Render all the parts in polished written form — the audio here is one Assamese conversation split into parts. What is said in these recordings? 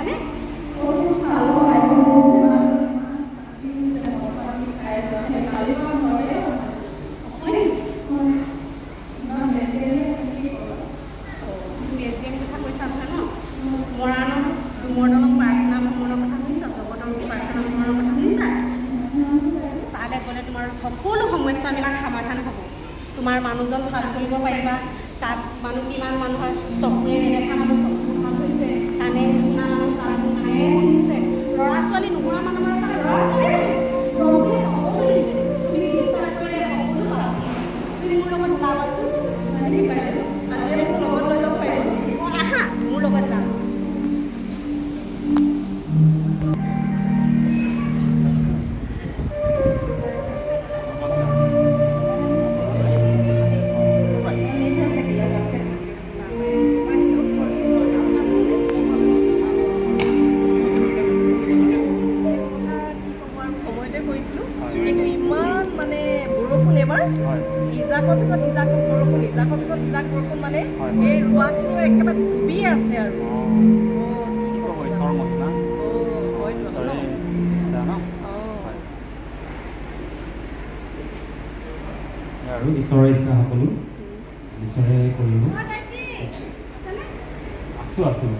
আছানে সকলো সমস্যাবিলাক সমাধান হ'ব তোমাৰ মানুহজন ভাল কৰিব পাৰিবা তাত মানুহ কিমান মানুহৰ চকুৰে নেদেখা মানুহ চকু ভাল হৈছে কাণে শুনা মানুহ কাণ নায়ে শুনিছে ল'ৰা ছোৱালী নোহোৱা মানুহৰ তাত ল'ৰা ছোৱালী প্ৰভুৱে সকলো দিছে তুমি বিশ্বাস কৰিলে সকলো পাবা তুমি মোৰ লগত ওলাবাচোন আজি মোৰ লগত লৈ যাব পাৰিব আহা মোৰ লগত যাম ঈশ্বৰে ইচ্ছা সকলো ঈশ্বৰে কৰিব আছোঁ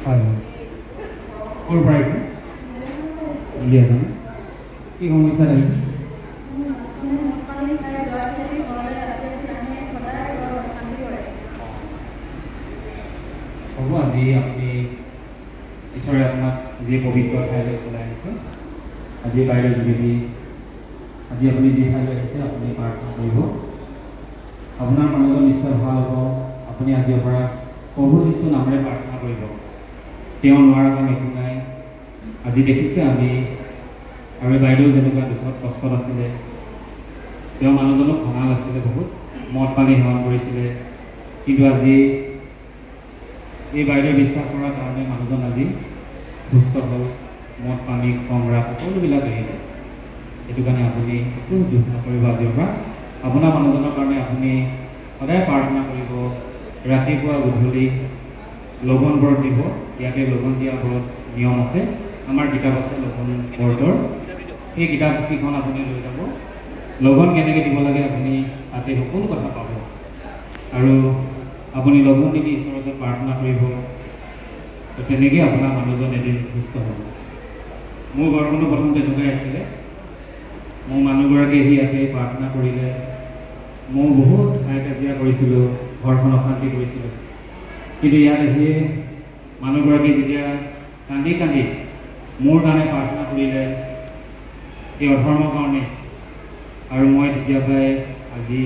হয় হয় ক'ৰ পৰা আহিছে উলিয়াই কি সমস্যা আহিছে হ'ব আজি আপুনি ঈশ্বৰে আপোনাক যি পবিত্ৰ ঠাইলৈ চলাই আহিছে আজি বাইদেউ যোগেদি আজি আপুনি যি ঠাইলৈ আহিছে আপুনি প্ৰাৰ্থনা কৰিব আপোনাৰ মানুহজন নিশ্চয় ভাল হ'ব আপুনি আজিৰ পৰা প্ৰভু যীশুৰ নামেৰে প্ৰাৰ্থনা কৰিব তেওঁ নোৱাৰা কাম একো নাই আজি দেখিছে আমি আৰু বাইদেউ যেনেকুৱা দুখত কষ্টত আছিলে তেওঁ মানুহজনক খঙাল আছিলে বহুত মদ পানী সেৱন কৰিছিলে কিন্তু আজি এই বাইদেউ বিশ্বাস কৰাৰ কাৰণে মানুহজন আজি সুস্থ হ'ল মদ পানী খংৰা সকলোবিলাক এৰিলে সেইটো কাৰণে আপুনি একো দুখ নকৰিব আজিৰ পৰা আপোনাৰ মানুহজনৰ কাৰণে আপুনি সদায় প্ৰাৰ্থনা কৰিব ৰাতিপুৱা গধূলি লগন ব্ৰত দিব ইয়াতে লগন দিয়া ব্ৰত নিয়ম আছে আমাৰ কিতাপ আছে লগন ব্ৰতৰ সেই কিতাপকেইখন আপুনি লৈ যাব লগন কেনেকৈ দিব লাগে আপুনি তাতে সকলো কথা পাব আৰু আপুনি লগন দি ঈশ্বৰৰ ওচৰত প্ৰাৰ্থনা কৰিব তেনেকৈ আপোনাৰ মানুহজন এদিন সুস্থ হ'ব মোৰ ঘৰখনো প্ৰথম তেনেকুৱাই আছিলে মোৰ মানুহগৰাকী আহি ইয়াতে প্ৰাৰ্থনা কৰিলে মই বহুত হাই কাজিয়া কৰিছিলোঁ ঘৰখন অশান্তি কৰিছিলোঁ কিন্তু ইয়াত আহিয়ে মানুহগৰাকী যেতিয়া কান্দি কান্দি মোৰ কাৰণে প্ৰাৰ্থনা কৰিলে এই অধৰ্মৰ কাৰণে আৰু মই তেতিয়াৰ পৰাই আজি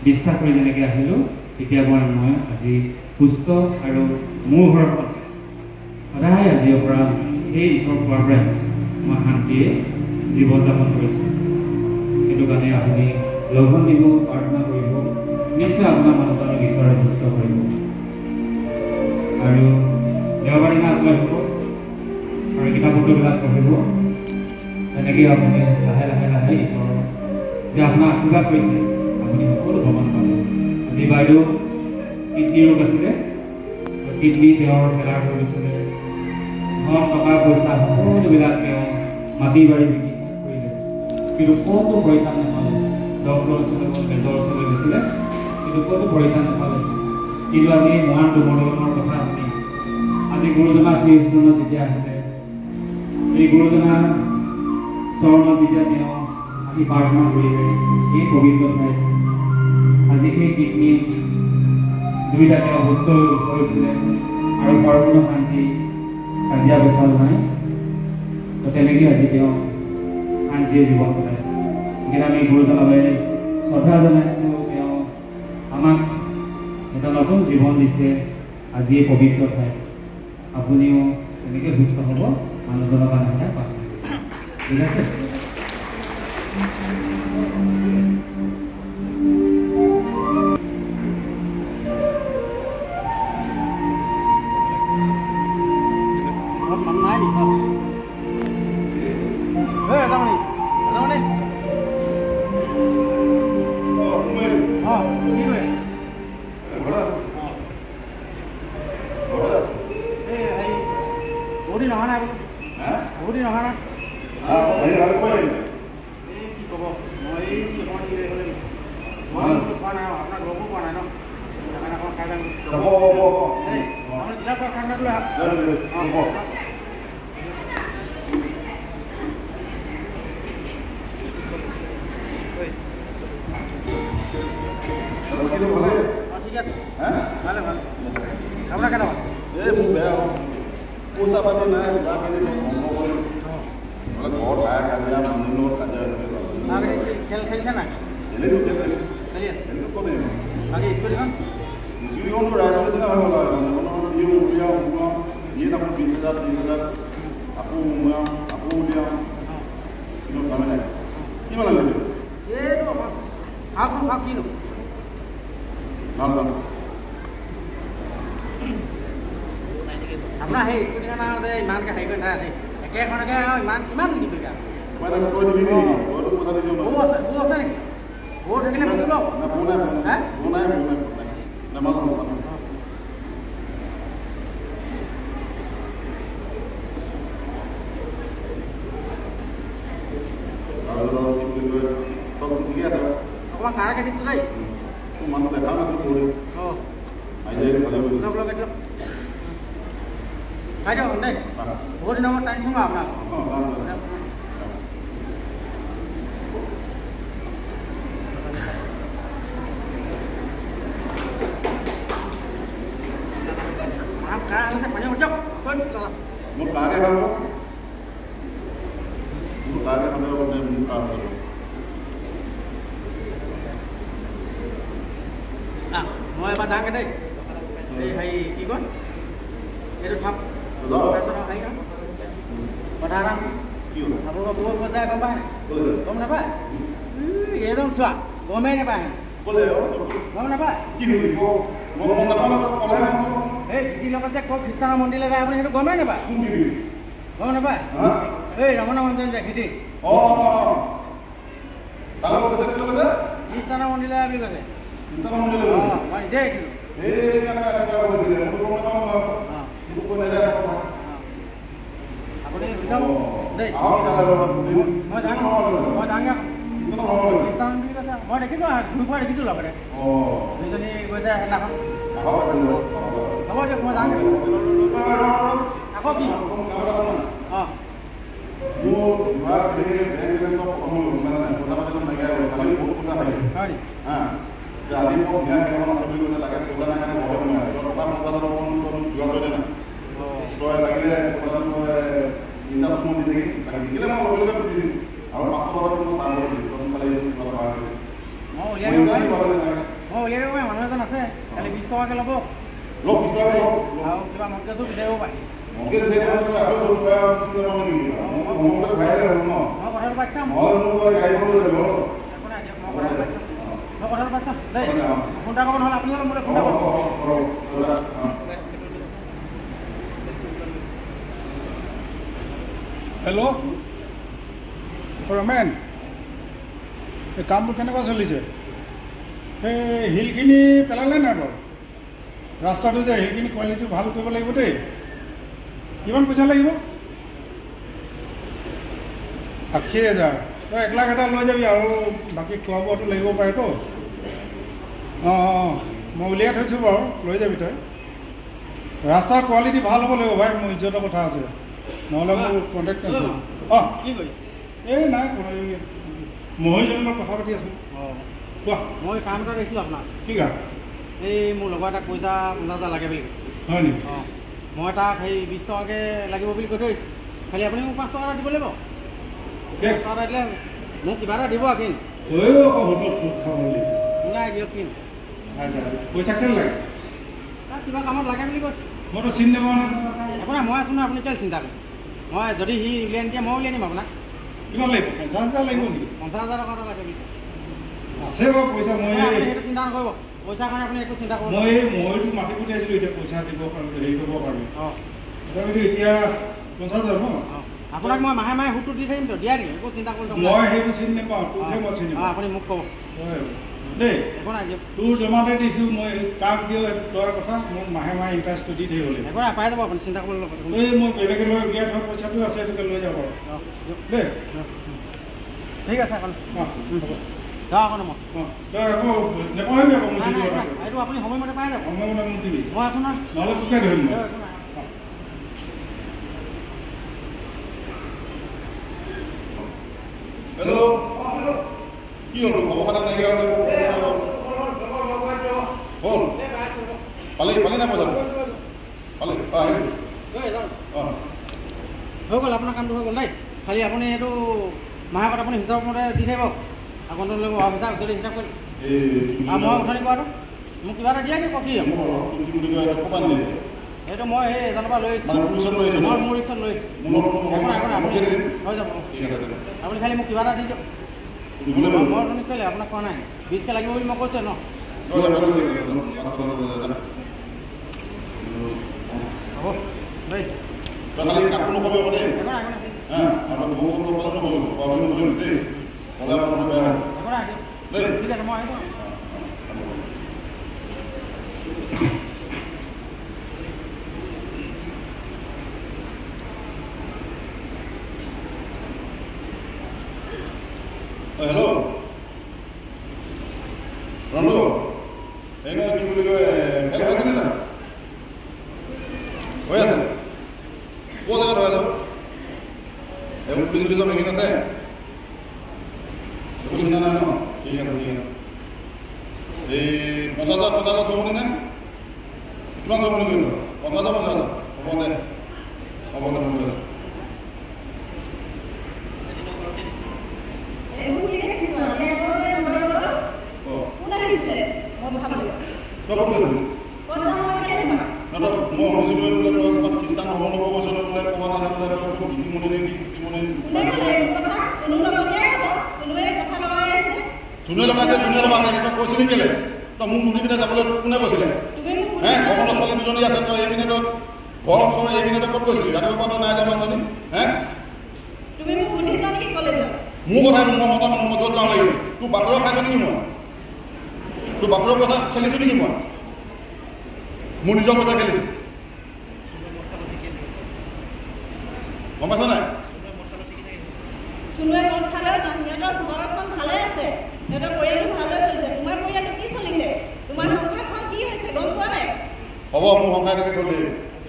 বিশ্বাস কৰি যেনেকৈ আহিলোঁ তেতিয়াৰ পৰা মই আজি সুস্থ আৰু মোৰ ঘৰখন সদায় আজিৰ পৰা সেই ঈশ্বৰৰ পোৱাৰ পৰাই মই শান্তিয়ে জীৱন যাপন কৰিছোঁ সেইটো কাৰণে আপুনি লগন দিব প্ৰাৰ্থনা কৰিব নিশ্চয় আপোনাৰ মানুহজনক ঈশ্বৰে সুস্থ কৰিব আৰু দেওবাৰ দিনা আগুৱাই হ'ব আৰু কিতাপ পত্ৰবিলাক পঢ়িব তেনেকৈ আপুনি লাহে লাহে লাহে ঈশ্বৰৰ যে আপোনাক আশীৰ্বাদ কৰিছে আপুনি সকলো ভ্ৰমণ পাব আজি বাইদেউ কিডনী ৰোগ আছিলে কিডনী তেওঁৰ ফেলাৰ কৰিছিলে ধন টকা পইচা সকলোবিলাক তেওঁ মাটি বাৰী বিক্ৰী কৰিলে কিন্তু ক'তো পৰিত্ৰাণ নাপালে ডক্টৰৰ ওচৰলৈ গ'ল মেজৰ ওচৰলৈ গৈছিলে কিন্তু ক'তো পৰিত্ৰাণ নাপালে কিন্তু আজি মহান দুৰ্বলনৰ কথা আপুনি আজি গুৰুজনা শ্ৰীজনত যেতিয়া আহিলে এই গুৰুজনাৰ চৰণত যেতিয়া তেওঁ আহি প্ৰাৰ্থনা কৰিলে এই পবিত্ৰ ঠাইত আজি সেই কিডনী দুইটা তেওঁ সুস্থ হৈ উঠিলে আৰু ঘৰখনো শান্তি কাজিয়া পেচাল নাই তো তেনেকৈ আজি তেওঁ শান্তিয়ে জীৱন কটাইছে গতিকে আমি গুৰুজনলৈ শ্ৰদ্ধা জনাইছোঁ তেওঁ আমাক এটা নতুন জীৱন দিছে আজি এই পবিত্ৰ ঠাই আপুনিও তেনেকৈ সুস্থ হ'ব মানুহজনৰ কাৰণে সদায় প্ৰাৰ্থনা ঠিক আছে অহা নাই বহুত দিন অহা নাই কি ক'ব মই খোৱা নাই আপোনাক লগো পোৱা নাই ন সেইকাৰণে অকণ খাই যাম আপুনি চিধা চোৱা ঠাণ্ডাত লৈ ঠিক আছে ভালে ভালে আপোনাৰ কেনেকুৱা এই মোৰ বেয়া পইচা পাতি নাই ঘৰত খাই কাজিয়া মানুহৰ লগত কাজিয়া খেল খেলিছে নাই এনেইতো খেলি আছে এনেইতো ক'লে বাকী স্কুটিখন স্কুটিখনটো ৰাইজৰ নিচিনা হ'ব লাগে উলিয়াওঁ দিয়ে থাকোঁ 20,000 30,000 আকৌ উলিয়াওঁ আকৌ উলিয়াওঁ কিন্তু কামে নাই কিমান লাগে এইটো ভাওচোন ভাও কিনো ভাল ভাল আপোনাৰ সেই স্কুটিখন যে ইমানকৈ হেৰি কৰি নাথাকে একেখনকে আৰু ইমান কিমান নেকি বিঘা মানে কৈ দিবি নেকি ঘৰতো পইচা নিদিওঁ বৌ আছে নেকি বৌ থাকিলে বুকিব না বৌ নাই নেমানো ঠিকে আছে অকণমান কাৰাকে দিছোঁ দেই মানুহ দেখা নাছিলোঁ পৰি অঁ আহি যায় ভালে কৰি লগ লগাই দিয়ক খাই দিয়ক দেই বহুত দিনৰ মূৰত টানিছোঁ মই আপোনাক পানী উঠক চলা মোৰ কাকে খাব মোৰ কাকে খাব মানে মোৰ কাম কৰিব মই এবাৰ যাওঁগৈ দেই এই হেৰি কি কয় এইটো থাক তাৰপিছত হেৰি ন কথা এটা কি হ'ল আপোনালোকৰ বহুত বজাই গম পায় নাই গম নাপায় এইজন চোৱা গমেই নাপায় ক'লে গম নাপায় কি হ'ল মই গম নাপাওঁ ক'লে এই গীতিৰ লগত যে ক'ত খ্ৰীষ্টানৰ মন্দিৰলৈ যায় আপুনি সেইটো গমেই নাপায় কোন কি গম নাপায় এই ৰমনা মন্দিৰ যে গীতি তাৰ লগত খ্ৰীষ্টানৰ মন্দিৰলৈ বুলি কৈছে খ্ৰীষ্টানৰ মন্দিৰ অঁ মই নিজে দেখিলোঁ এই কাৰণে এটা কৈছিলে মই গম নাপাওঁ অঁ মোক কৈ নাযায় আপুনি বুজাব দেই মই যাম খ্ৰীষ্টানৰ খ্ৰীষ্টান বুলি কৈছে মই দেখিছোঁ ঘূৰি ফুৰা দেখিছোঁ লগতে দুইজনী গৈছে সেইদিনাখন হ'ব দিয়ক মই যাম আকৌ কি অঁ মোৰ বিভাগ কেনেকৈ বেংক চব খতম হ'ল মানে পইচা পাতি নাইকিয়া হ'ল খালি বহুত পইচা পাইছে হয় নি হা আজি মোক ধুনীয়া কেইটামান আছে বুলি কৈছে লাগে পইচা নাই কাৰণে ঘৰতে নোৱাৰে টকা 50,000 যোৱা কৰিলে নাই তই লাগিলে পইচাটো তই ইনকাম দি থাকিম শিকিলে মই লগে লগে দি দিম আৰু 500 টকা মই চাব দিম তই খালি কিবা পাৰ কৰি মই উলিয়াই দিব পাৰিম মানুহ এজন আছে খালি 20 টকাকৈ ল'ব লগ 20 টকা লগ আৰু কিবা মটকেছো বিচাৰিব পাৰে মগে বিচাৰি থাকিলে আকৌ চিন্তা পাওঁ নেকি মই ভাইলে হ'ল ন মই কথাটো পাতি চাম মই গাড়ীখন লৈ যাব একো নাই দিয়ক মই কথাটো পাতি চাম দেই ফোন এটা কৰিব নহ'লে আপুনি হ'লে মোলৈ ফোন এটা কৰিব হেল্ল' ৰমেন এই কামবোৰ কেনেকুৱা চলিছে এই শিলখিনি পেলালে নাই বাৰু ৰাস্তাটো যে শিলখিনি কোৱালিটি ভাল কৰিব লাগিব দেই কিমান পইচা লাগিব 80,000 তই 1 লাখ এটা লৈ যাবি আৰু বাকী খোৱা বোৱাটো লাগিব পাৰেতো অঁ মই উলিয়াই থৈছোঁ বাৰু লৈ যাবি তই ৰাস্তাৰ কোৱালিটি ভাল হ'ব লাগিব ভাই মোৰ ইজ্জতৰ কথা আছে নহ'লে মোৰ কণ্টেক্ট অঁ কি কৰিছে এই নাই মহিজনৰ লগত কথা পাতি আছোঁ অঁ কোৱা মই কাম এটা দেখিছিলোঁ আপোনাক কি কাম এই মোৰ লগৰ এটাক পইচা 50,000 লাগে বুলি কৈছে হয় নেকি অঁ মই তাক সেই 20 টকাকৈ লাগিব বুলি কৈ থৈছোঁ খালি আপুনি মোক 5 টকা এটা দিব লাগিব 5 টকা এটা দিলে মোক কিবা এটা দিব কিন্তু হোটেল খাব লাগিছে নাই দিয়ক কিন্তু আচ্ছা পইচা কেনে লাগে তাক কিবা কামত লাগে বুলি কৈছে মইতো চিনি নাপাওঁ আপোনাৰ মই আছোঁ নহয় আপুনি কেলৈ চিন্তা কৰিছে মই যদি সি উলিয়াই নিদিয়ে মই উলিয়াই নিম আপোনাক কিমান লাগিব 50,000 লাগিব নেকি 50,000 টকা এটা লাগে বুলি আছে বাৰু পইচা মই আপুনি সেইটো চিন্তা নকৰিব পইচাৰ কাৰণে আপুনি একো চিন্তা কৰিব মই মইতো মাতি পঠিয়াইছিলোঁ এতিয়া পইচা দিব পাৰিম হেৰি কৰিব পাৰিম অঁ তথাপিতো এতিয়া 50,000 ন অঁ আপোনাক মই মাহে মাহে সুতটো দি থাকিম তো দিয়াই দিম একো চিন্তা কৰিব মই সেইবোৰ চিনি নাপাওঁ তোকহে মই চিনি অঁ পাওঁ আপুনি মোক ক'ব হয় দেই একো নাই দিয়ক তোৰ জমাতে দিছোঁ মই কাক দিওঁ তই কথা মোক মাহে মাহে ইণ্টাৰেষ্টটো দি থাকিব লাগিব একো নাই পাই যাব আপুনি চিন্তা কৰিব লাগিব এই মই বেলেগে লৈ উলিয়াই থোৱা পইচাটো আছে সেইটোকে লৈ যাব দেই ঠিক আছে এখন অঁ হ'ব যাওঁ আকৌ মই অঁ তই আকৌ নেপাহৰিবি আকৌ মোৰ নাই যিটো নাই কথা এইটো আপুনি সময়মতে পাই যাব সময়মতে মোক দিবি মই আছোঁ নহয় নহ'লে তোকে ধৰিম মই একো নাই হেল্ল' কি হ'ল খবৰ খাতি নাইকিয়া হ'ল পালি নাই পইচা পালি অঁ হৈ গ'ল আপোনাৰ কামটো হৈ গ'ল দেই খালি আপুনি এইটো মাহেকত আপুনি হিচাপ মতে দি থাকিব আগন্তুক ল'ব হিচাপ যদি হিচাপ কৰি আৰু মই উঠনি কোৱাটো মোক কিবা এটা দিয়া নি কফি এইটো মই এই এজনৰ পৰা লৈ আহিছোঁ মই মোৰ ৰিক্সত লৈ আহিছোঁ একো নাই আপুনি হৈ যাব আপুনি খালি মোক কিবা এটা দি দিয়ক মই উঠনি কেলে আপোনাক কোৱা নাই 20কে লাগিব বুলি মই কৈছোঁ ন হ'ব দেই খালি কাকো নকবি আকৌ দেই একো নাই একো নাই ঠিক আছে মই আহিছোঁ হেল্ল' ৰন্ধু এই নহয় কি বুলি কয় খেল হৈ আছেনে নাই হৈ আছে ক'ৰ জেগাত হৈ আছে এই পুলিচ চুলিচৰ মিটিং আছে একো চিন্তা নাই ন ঠিক আছে ঠিক আছে এই 50,000 চমনি নে কিমান চমনি কৰিল 50,000 হ'ব দে খ্ৰীষ্টান ধৰ্ম ল'ব গৈছে বোলে ক'ৰবাত ধুনুৱে লগাইছে কৈছিলি কেলে তই মোক নুদি পিনে যাবলৈ কোনে কৈছিলে ঘৰৰ ছোৱালী দুজনী আছে তই এইপিনে তই ঘৰৰ ওচৰৰ এইপিনে তই ক'ত কৈছিলি ৰাতিপুৱা তই নাই যাম মানুহজনী মোৰ কথা মই মতা মানুহ মই য'ত যাওঁ লাগিব তোৰ বাপেৰৰ খাইছোঁ নেকি মই তোৰ বাপেৰৰ পইচা খেলিছোঁ নেকি মই মোৰ নিজৰ পইচা খেলিছোঁ গম পাইছ নাই সুনুৱে মদ খালেও সিহঁতৰ ঘৰখন ভালে আছে সিহঁতৰ পৰিয়ালটো ভালে চলিছে তোমাৰ পৰিয়ালটো কি চলিছে তোমাৰ সংসাৰখন কি হৈছে গম পোৱা নাই হ'ব মোৰ সংসাৰ এটাকে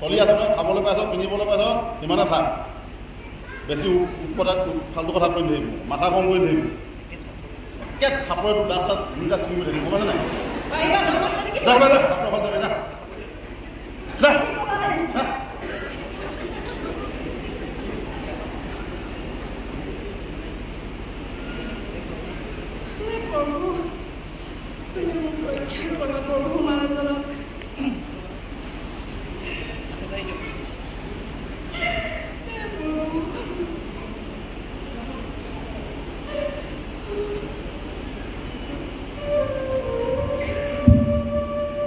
চলি আছে নহয় খাবলৈ পাইছ পিন্ধিবলৈ পাইছ সিমানে থাক বেছি ফাল্টু কথা কৈ নাথাকিব মাথা কম কৰি নাথাকিব একে থাপৰে দাঁত চাত দুইটা চিঙি থাকিব গম পাইছে নাই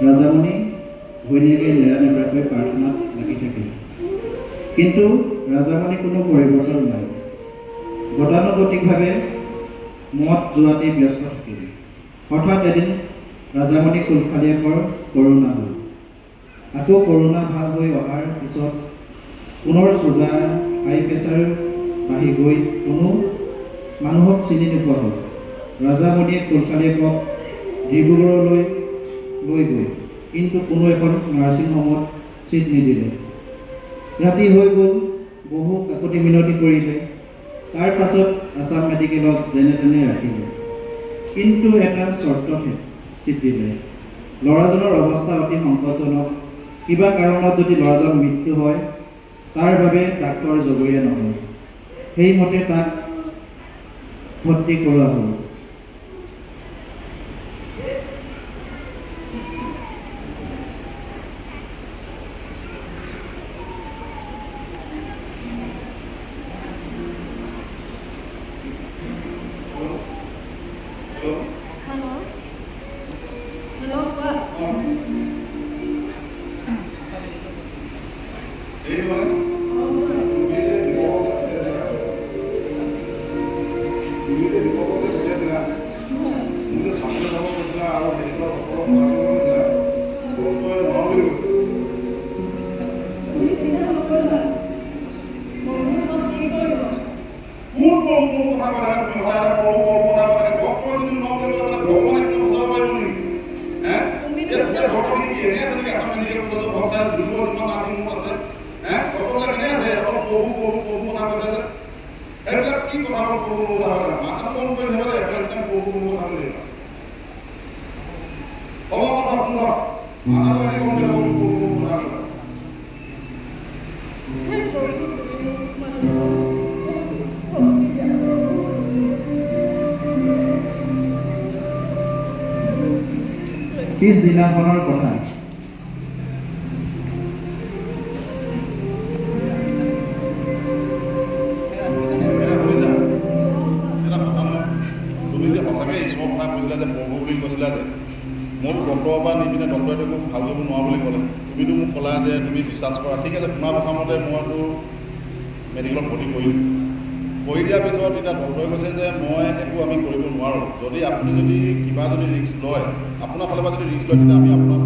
ৰাজামণি ঘৈণীয়েকে নেৰানেপেৰাকৈ প্ৰাৰ্থনাত লাগি থাকিল কিন্তু ৰাজামণি কোনো পৰিৱৰ্তন নাই গতানুগতিকভাৱে মদ যোৱাতেই ব্যস্ত থাকিল হঠাৎ এদিন ৰাজামণি কুলখালীয়েকৰ কৰোণা হ'ল আকৌ কৰোণা ভাল হৈ অহাৰ পিছত পুনৰ চুগাৰ হাই প্ৰেছাৰ বাঢ়ি গৈ কোনো মানুহক চিনি নোপোৱা হ'ল ৰাজামণিয়ে কুলখালীয়েকক ডিব্ৰুগড়লৈ লৈ গৈ কিন্তু কোনো এখন নাৰ্ছিং হোমত চিট নিদিলে ৰাতি হৈ গ'ল বহু কাকতি মিনতি কৰিলে তাৰ পাছত আছাম মেডিকেলত যেনে তেনে ৰাখিলে কিন্তু এটা চৰ্ততহে চিট দিলে ল'ৰাজনৰ অৱস্থা অতি সংকটজনক কিবা কাৰণত যদি ল'ৰাজন মৃত্যু হয় তাৰ বাবে ডাক্তৰ জগৰীয়া নহয় সেইমতে তাক ভৰ্তি কৰোৱা হ'ল পিছদিনাখনৰ কথা মোৰ ডক্টৰৰ পৰা নি পিনে ডক্টৰে মোক ভাল কৰিব নোৱাৰা বুলি ক'লে তুমিতো মোক ক'লা যে তুমি বিশ্বাস কৰা ঠিক আছে তোমাৰ প্ৰথমতে মইতো মেডিকেলত ভৰ্তি কৰিলোঁ কৰি দিয়াৰ পিছত এতিয়া ডক্টৰে কৈছে যে মই একো আমি কৰিব নোৱাৰোঁ যদি আপুনি যদি কিবা যদি ৰিস্ক লয় আপোনাৰ ফালৰ পৰা যদি ৰিস্ক লয় তেতিয়া আমি আপোনাৰ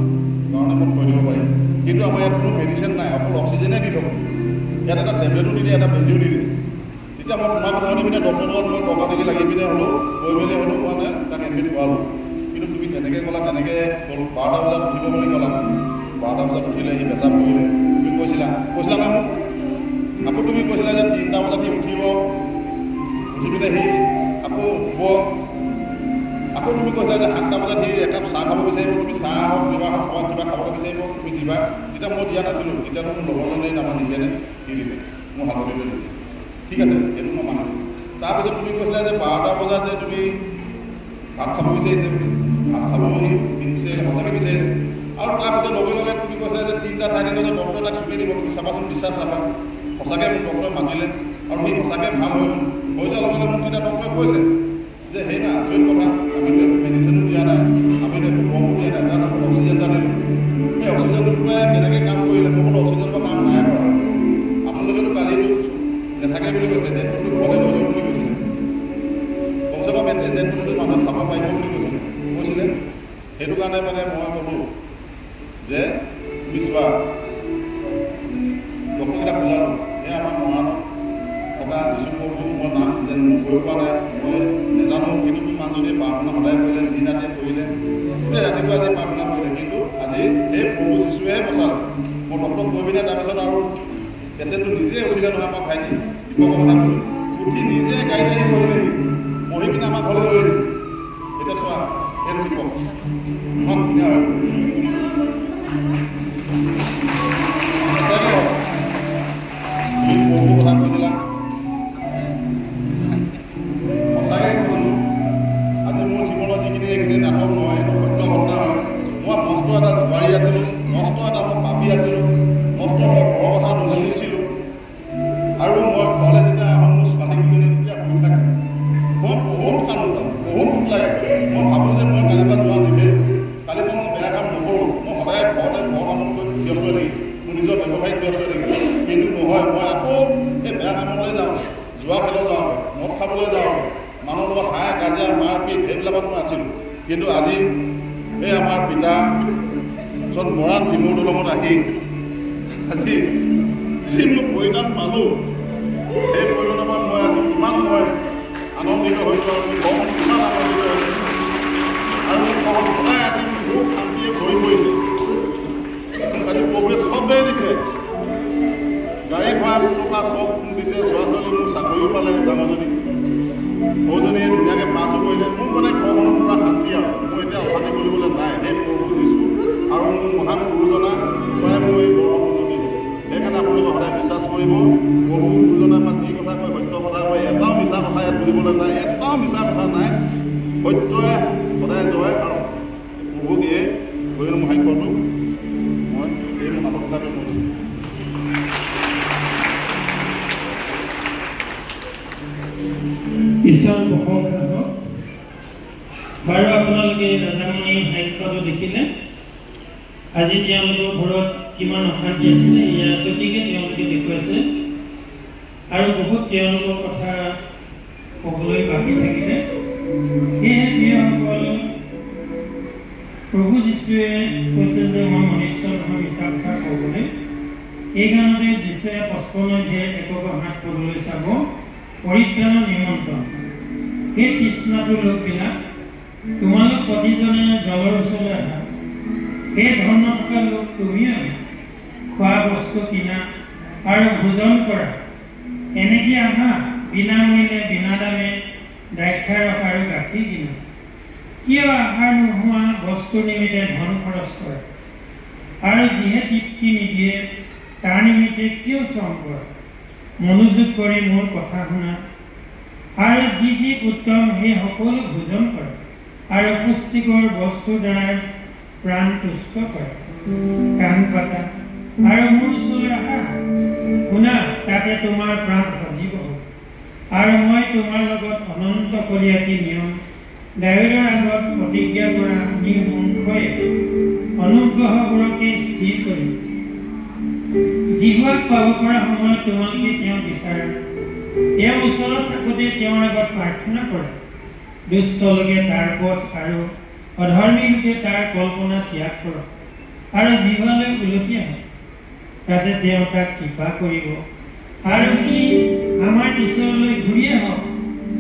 কাৰণে মই কৰি দিব পাৰিম কিন্তু আমাৰ ইয়াত কোনো মেডিচিন নাই অকল অক্সিজেনে দি থাকোঁ ইয়াত এটা টেবলেটো নিদিয়ে এটা বেজিও নিদিয়ে তেতিয়া মই তোমাৰ কথা শুনি পিনে ডক্টৰৰ লগত মই টকা দেখি লাগি পিনে হ'লেও গৈ মেলি হ'লেও মানে তাক এডমিট কৰালোঁ কিন্তু তুমি তেনেকৈ ক'লা তেনেকৈ হ'ল 12টা বজাত উঠিব বুলি ক'লা 12টা বজাত উঠিলে সি পেচাব কৰিলে তুমি কৈছিলা নাই মোক আকৌ তুমি কৈছিলা যে 3টা বজাত সি উঠিব উঠি পিনে সি আকৌ শুব আকৌ তুমি কৈছিলা যে 7টা বজাত সি একাপ চাহ খাব বিচাৰিব তুমি চাহ হওক কিবা হওক কিবা খাবলৈ বিচাৰিব তুমি দিবা তেতিয়া মই দিয়া নাছিলোঁ তেতিয়াতো মোৰ লগৰজনেই নামানি কেনে দি দিলে মোৰ হাতত দিলে ঠিক আছে এইটো মই মানো তাৰপিছত তুমি কৈছিলা যে 12টা বজাত যে তুমি ভাত খাব বিচাৰিছে বুলি ভাত খাব সি বিচাৰিলে সঁচাকৈ বিচাৰিলে আৰু তাৰপিছত লগে লগে তুমি কৈছিলা যে 3টা 4:30 বজাত ডক্টৰে তাক ছুটি দিব তুমি চাবাচোন বিশ্বাস চাবা সঁচাকৈ মোক ডক্টৰে মাতিলে আৰু সি সঁচাকৈ ভাল হৈ যোৱাৰ লগে লগে মোক তেতিয়া ডক্টৰে কৈছে যে সেই না আচৰিত কথা আমিতো একো মেডিচিনো দিয়া নাই আমিতো একো দৰবো দিয়া নাই জাষ্ট অক্সিজেন এটা দিলোঁ সেই অক্সিজেনটোৱে কেনেকৈ কাম কৰিলে মোৰ বোলো অক্সিজেনৰ পৰা কাম নাই কৰা আপোনালোকেতো কালিতো নাথাকে বুলি কৈছে ডেটটো ঘৰতে লৈ যাওক বুলি কৈছিলে কমচে কম এটলিষ্ট ডেটটো মানুহে চাব পাৰিব বুলি কৈছিলে সেইটো কাৰণে মানে মই ক'লোঁ যে তুমি চোৱা ডক্টৰকেইটা বুজালোঁ এই আমাৰ মৰাণত থকা যিচু প্ৰভু মই নাম যেন কৈ পোৱা নাই মই নাজানো কিন্তু তুমি মানুহজনীয়ে প্ৰাৰ্থনা সদায় কৰিলে দিন ৰাতি কৰিলে গোটেই ৰাতিপুৱা আজি প্ৰাৰ্থনা কৰিলে কিন্তু আজি সেই প্ৰভু যিচুৱেহে বচালে মই ডক্টৰক কৈ পিনে তাৰপিছত আৰু পেচেণ্টটো নিজে উঠিলে নহয় আমাৰ ভাইটি দীপকৰ কথা ক'লোঁ উঠি নিজে গাড়ী গাড়ী কৰিলে পঢ়ি পিনে আমাৰ ঘৰলৈ লৈ আহিলোঁ এতিয়া চোৱা এইটো দীপক ইমান ধুনীয়া হয় তুমি প্ৰভু কথা কৈছিলা সঁচাকৈ কৈছিলোঁ আজি মোৰ জীৱনত যিখিনি এইখিনি নাটক নহয় এইটো সত্য ঘটনা হয় মই মস্ত এটা জোৱাৰী আছিলোঁ মস্ত এটা মই পাপী আছিলোঁ মস্ত মই ঘৰৰ কথা নুশুনিছিলোঁ আৰু মই ঘৰলৈ যেতিয়া আহোঁ মোৰ ছোৱালীকেইজনী তেতিয়া শুই থাকে মই বহুত কান্দো বহুত দুখ লাগে মই ভাবোঁ যে মই কালিৰ পৰা যোৱা নিবেলোঁ কালিৰ পৰা মই বেয়া কাম নকৰোঁ মই সদায় ঘৰতে ঘৰ কামত গৈ ব্যস্ত থাকিম মোৰ নিজৰ ব্যৱসায়ত ব্যস্ত থাকিম কিন্তু নহয় মই আকৌ এই বেয়া কামলৈ যাওঁ যোৱা খেলত যাওঁ মদ খাবলৈ যাওঁ মানুহৰ লগত হাই কাজিয়া মাৰপিট সেইবিলাকত মই আছিলোঁ কিন্তু আজি এই আমাৰ পিতা য'ত মৰাণ বিমূৰ দলঙত আহি আজি যি মই পৰিণাম পালোঁ সেই পৰিণামৰ পৰা মই আজি কিমান মই আনন্দিত হৈছোঁ আৰু ঘৰখন কিমান আনন্দিত হৈছোঁ আৰু মোৰ ঘৰত সদায় আজি বহুত শান্তিয়ে ভৰি পৰিছে আজি প্ৰভুৱে চবেই দিছে গাড়ী ঘোঁৰা চকা চব দিছে ল'ৰা ছোৱালী মোৰ চাকৰিও পালে ডাঙৰজনী সৰুজনীয়ে ধুনীয়াকৈ পাছো কৰিলে মোৰ মানে ঘৰখনৰ পূৰা শান্তি আৰু মই এতিয়া অশান্তি কৰিবলৈ নাই সেই প্ৰভু দিছোঁ আৰু মোৰ মহান গুৰুজনা পৰাই মোৰ এই ঘৰখন উন্নতি হ'ল সেইকাৰণে আপোনালোকে সদায় বিশ্বাস কৰিব প্ৰভু গুৰুজনাই আমাক যি কথা কয় সত্য কথা কয় এটাও মিছা কথা ইয়াত বুলিবলৈ নাই এটাও মিছা কথা নাই সত্যই সদায় জয় আৰু প্ৰভুক এই হৰিণ মহাক্যটো মই এই মহাত্মা হিচাপে কৈছোঁ ঈশ্বৰ প্ৰশংসা হওক বাৰু আপোনালোকে ৰাজামণি সাহিত্যটো দেখিলে আজি তেওঁলোকৰ ঘৰত কিমান অশান্তি আছিলে ইয়াৰ সঠিকে তেওঁলোকে দেখুৱাইছে আৰু বহুত তেওঁলোকৰ কথা ক'বলৈ বাকী থাকিলে সেয়েহে প্ৰিয়সকল প্ৰভু যীশুৱে কৈছে যে মই মনুষ্য নহয় মিছা কথা ক'বলৈ এই কাৰণতে যীশুৱে 55 অধ্যায় 1 পদলৈ চাব পৰিত্ৰাণৰ নিমন্ত্ৰণ সেই তৃষ্ণাটো লোকবিলাক তোমালোক প্ৰতিজনে জলৰ ওচৰলৈ আহা সেই ধন থকা লোক তুমিও খোৱা বস্তু কিনা আৰু ভোজন কৰা এনেকৈ আহা বিনামূল্যে বিনা দামে দ্ৰাক্ষাৰস আৰু গাখীৰ কিনে? কিয় আহাৰ নোহোৱা বস্তু নিমিত্তে ধন খৰচ কৰে? আৰু যিহে তৃপ্তি নিদিয়ে তাৰ নিমিত্তে কিয় শ্ৰম কৰে? মনোযোগ কৰি মোৰ কথা শুনা আৰু যি উত্তম সেই সকলো ভোজন কৰে আৰু পুষ্টিকৰ বস্তুৰ দ্বাৰাই প্ৰাণ তুষ্ট কৰে। কাণ পাতা আৰু মোৰ ওচৰলৈ আহা, শুনা, তাতে তোমাৰ প্ৰাণ সজীৱ হ'ব। আৰু মই তোমাৰ লগত অনন্ত কলীয়াতি নিয়ম ডাৱিদৰ আগত প্ৰতিজ্ঞা কৰা নিঃসংশয়ে অনুগ্ৰহবোৰকে স্থিৰ কৰিম। জিহুৱাক পাব পৰা সময়ত তোমালোকে তেওঁ বিচাৰা, তেওঁ ওচৰত থাকোঁতে তেওঁৰ আগত প্ৰাৰ্থনা কৰে। দুষ্ট লোকে তাৰ পথ আৰু অধৰ্মী লোকে তাৰ কল্পনা ত্যাগ কৰক আৰু জিহুৱালৈ উলটি আহক, তাতে তেওঁ তাক কৃপা কৰিব আৰু সি আমাৰ ঈশ্বৰলৈ ঘূৰি আহক,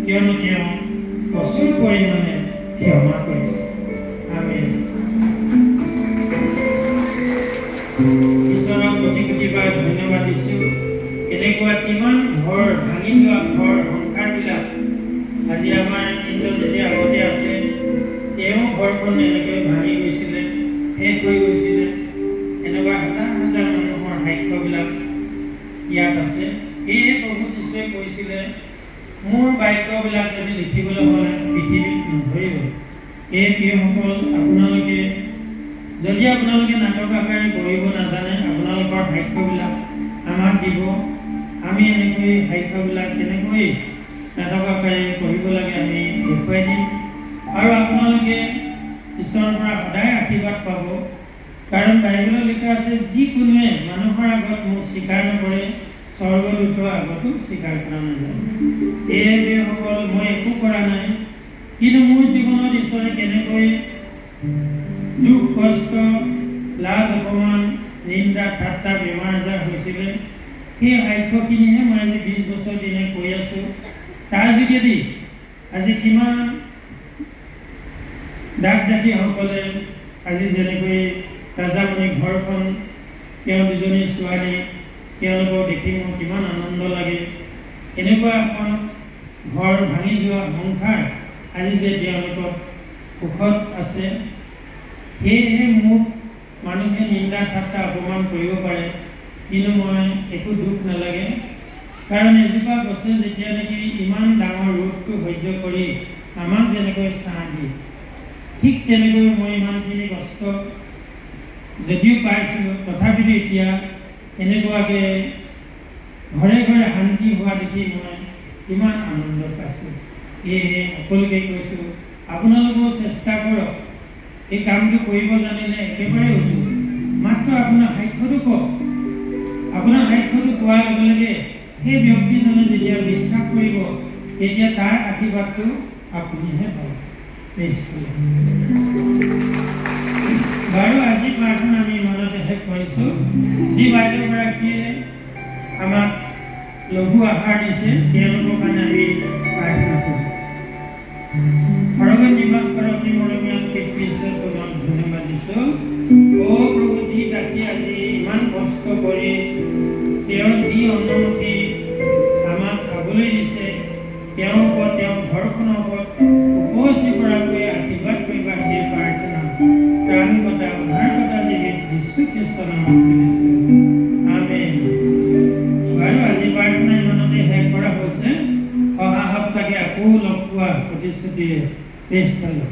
কিয়নো তেওঁ প্ৰচুৰ পৰিমাণে ক্ষমা কৰিব। আমেন। ঈশ্বৰক কোটি কোটিবাৰ ধন্যবাদ দিছোঁ। এনেকুৱা কিমান ঘৰ ভাঙি যোৱা ঘৰ সংসাৰবিলাক আজি আমাৰ যেতিয়া আগতে আছে, তেওঁ ঘৰখন এনেকৈ ভাঙি গৈছিলে, শেষ হৈ গৈছিলে। এনেকুৱা হাজাৰ হাজাৰ মানুহৰ সাক্ষ্যবিলাক ইয়াত আছে। সেয়ে প্ৰভু যীশুৱে কৈছিলে, মোৰ বাক্যবিলাক যদি লিখিবলৈ হ'লে পৃথিৱীত নধৰিব। এই প্ৰিয়সকল, আপোনালোকে যদি আপোনালোকে নাটক আকাৰে কৰিব নাজানে, আপোনালোকৰ সাক্ষ্যবিলাক আমাক দিব। আমি এনেকৈ সাক্ষ্যবিলাক কেনেকৈ নাটক আকাৰে কৰিব লাগে আমি দেখুৱাই দিম। আৰু আপোনালোকে ঈশ্বৰৰ পৰা সদায় আশীৰ্বাদ পাব, কাৰণ বাইবেলত লিখা আছে, যিকোনোৱে মানুহৰ আগত মোক স্বীকাৰ নকৰে, স্বৰ্গদূতৰ আগতো স্বীকাৰ কৰা নাযায়। এই প্ৰিয়সকল, মই একো কৰা নাই, কিন্তু মোৰ জীৱনত ঈশ্বৰে কেনেকৈ দুখ কষ্ট লাভ অপমান নিন্দা ঠাট্টা বেমাৰ আজাৰ হৈছিলে, সেই সাক্ষ্যখিনিহে মই আজি 20 বছৰ দিনে কৈ আছোঁ। তাৰ যোগেদি আজি কিমান দাস জাতিসকলে আজি যেনেকৈ ৰাজামণি ঘৰখন, তেওঁ দুজনী ছোৱালী, তেওঁলোকক দেখি মোৰ কিমান আনন্দ লাগে। এনেকুৱা এখন ঘৰ ভাঙি যোৱা সংসাৰ আজি যে তেওঁলোকক সুখত আছে, সেয়েহে মোক মানুহে নিন্দা ঠাট্টা অপমান কৰিব পাৰে, কিন্তু মই একো দুখ নালাগে। কাৰণ এজোপা গছে যেতিয়া নেকি ইমান ডাঙৰ ৰ'দটো সহ্য কৰি আমাক যেনেকৈ ছাঁ দিয়ে, ঠিক তেনেকৈ মই ইমানখিনি কষ্ট যদিও পাইছিলোঁ, তথাপিতো এতিয়া এনেকুৱাকৈ ঘৰে ঘৰে শান্তি হোৱা দেখি মই কিমান আনন্দ পাইছোঁ। সেয়েহে সকলোকে কৈছোঁ, আপোনালোকেও চেষ্টা কৰক। এই কামটো কৰিব জানিলে একেবাৰে উচিত, মাত্ৰ আপোনাৰ সাক্ষ্যটো কওক। আপোনাৰ সাক্ষ্যটো কোৱাৰ লগে লগে সেই ব্যক্তিজনে যেতিয়া বিশ্বাস কৰিব, তেতিয়া তাৰ আশীৰ্বাদটো আপুনিহে পাব। বাৰু আজি প্ৰাৰ্থনা আমি ইমানতে শেষ কৰিছোঁ। যি বাইদেউগৰাকীয়ে আমাক লঘু আহাৰ দিছে, তেওঁলোকৰ কাৰণে আমি প্ৰাৰ্থনা কৰোঁ। সৰগত নিবাস কৰা অতি মৰমীয়াল ঈশ্বৰ, তোমাক ধন্যবাদ দিছোঁ। অ' প্ৰভু, যি দাসী আজি ইমান কষ্ট কৰি তেওঁৰ যি অন্নমুঠি আমাক খাবলৈ দিছে, তেওঁৰ ওপৰত, তেওঁৰ ঘৰখনৰ ওপৰত উপচি পৰাকৈ আশীৰ্বাদ কৰিবা, সেই প্ৰাৰ্থনা প্ৰাণ কটা উদ্ধাৰ কটা জীৱিত যীশু খ্ৰীষ্টৰ নামত খুলিছোঁ। আমেন। বাৰু আজি প্ৰাৰ্থনা ইমানতে শেষ কৰা হৈছে। অহা সপ্তাহে আকৌ লগ পোৱা প্ৰতিশ্ৰুতিৰে পেছ কৰিলোঁ।